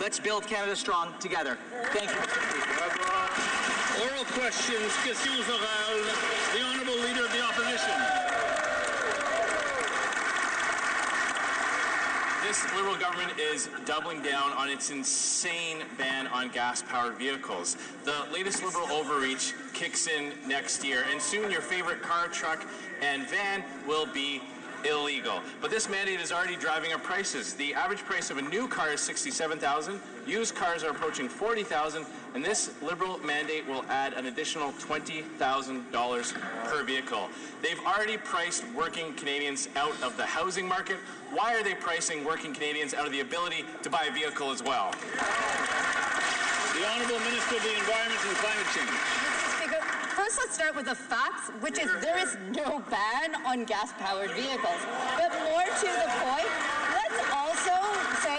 Let's build Canada strong together. Thank you, Mr. Speaker. Oral questions, questions orales. The Honourable Leader of the Opposition. This Liberal government is doubling down on its insane ban on gas-powered vehicles. The latest Liberal overreach kicks in next year, and soon your favorite car, truck, and van will be illegal. But this mandate is already driving up prices. The average price of a new car is $67,000. Used cars are approaching $40,000, and this Liberal mandate will add an additional $20,000 per vehicle. They've already priced working Canadians out of the housing market. Why are they pricing working Canadians out of the ability to buy a vehicle as well? The Honourable Minister of the Environment and Climate Change. Speaker, first let's start with the facts, which is there is no ban on gas-powered vehicles. But more to the point, let's also say,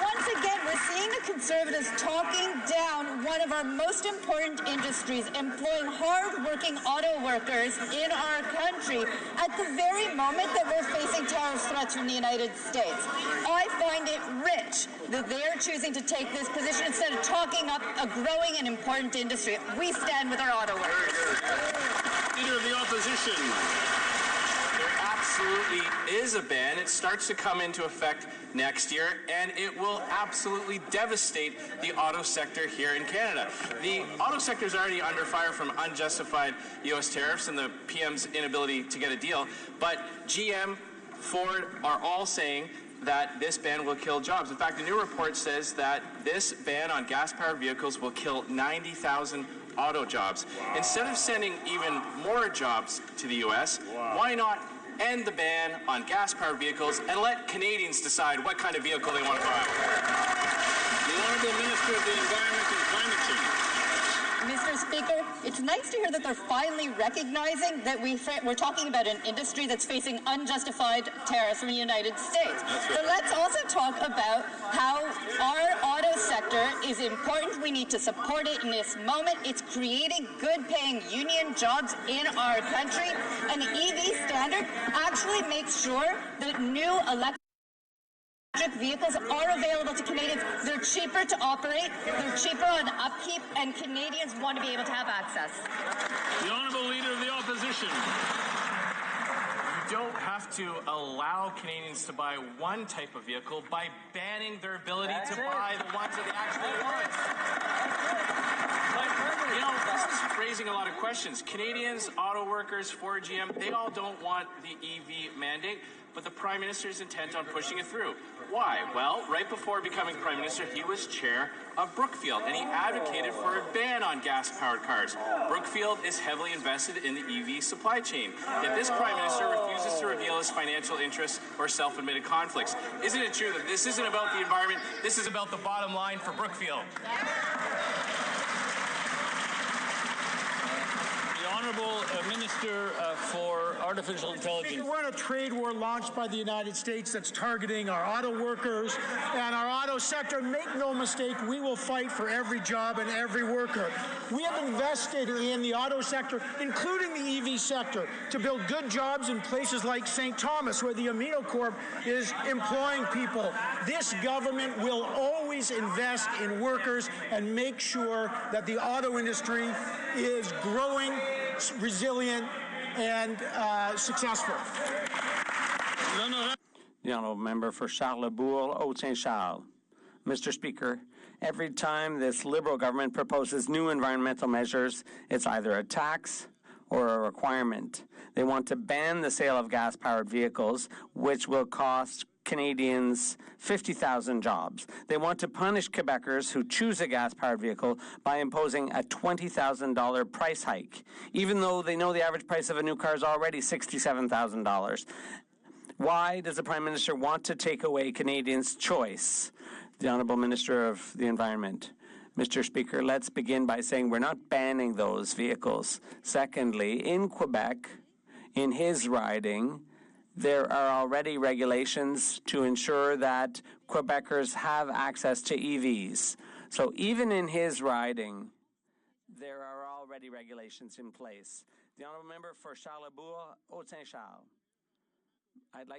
once again, we're seeing the Conservatives talking down one of our most important industries, employing hard-working auto workers in our country at the very moment that we're facing terror threats from the United States. I find it rich that they're choosing to take this position instead of talking up a growing and important industry. We stand with our auto workers. Leader of the Opposition. There absolutely is a ban. It starts to come into effect next year, and it will absolutely devastate the auto sector here in Canada. The auto sector is already under fire from unjustified U.S. tariffs and the PM's inability to get a deal, but GM, Ford are all saying that this ban will kill jobs. In fact, a new report says that this ban on gas-powered vehicles will kill 90,000 auto jobs. Wow. Instead of sending even more jobs to the U.S., why not end the ban on gas-powered vehicles and let Canadians decide what kind of vehicle they want to buy? The Honourable Minister of the Environment and Climate Change. Mr. Speaker, it's nice to hear that they're finally recognizing that we're talking about an industry that's facing unjustified tariffs from the United States. But let's also talk about how our auto sector is important. We need to support it in this moment. It's creating good-paying union jobs in our country. And the EV standard actually makes sure that new electric vehicles are available to Canadians. They're cheaper to operate, they're cheaper on upkeep, and Canadians want to be able to have access. The Honourable Leader of the Opposition. You don't have to allow Canadians to buy one type of vehicle by banning their ability to buy the ones that they actually want. But, you know, this is raising a lot of questions. Canadians, auto workers, Ford, GM, they all don't want the EV mandate, but the Prime Minister is intent on pushing it through. Why? Well, right before becoming Prime Minister, he was chair of Brookfield, and he advocated for a ban on gas-powered cars. Brookfield is heavily invested in the EV supply chain, yet this Prime Minister refuses to reveal his financial interests or self-admitted conflicts. Isn't it true that this isn't about the environment, this is about the bottom line for Brookfield? Honourable Minister for Artificial Intelligence. We're in a trade war launched by the United States that's targeting our auto workers and our auto sector. Make no mistake, we will fight for every job and every worker. We have invested in the auto sector, including the EV sector, to build good jobs in places like St. Thomas, where the Amino Corp is employing people. This government will always invest in workers and make sure that the auto industry is growing, resilient, and successful. The Honourable Member for Charlebourg, Haute-Saint-Charles. Mr. Speaker, every time this Liberal government proposes new environmental measures, it's either a tax or a requirement. They want to ban the sale of gas-powered vehicles, which will cost Canadians 50,000 jobs. They want to punish Quebecers who choose a gas-powered vehicle by imposing a $20,000 price hike, even though they know the average price of a new car is already $67,000. Why does the Prime Minister want to take away Canadians' choice? The Honourable Minister of the Environment. Mr. Speaker, let's begin by saying we're not banning those vehicles. Secondly, in Quebec, in his riding, there are already regulations to ensure that Quebecers have access to EVs. So even in his riding, there are already regulations in place. The Honourable Member for Charlebourg, Haute-Saint-Charles. I'd like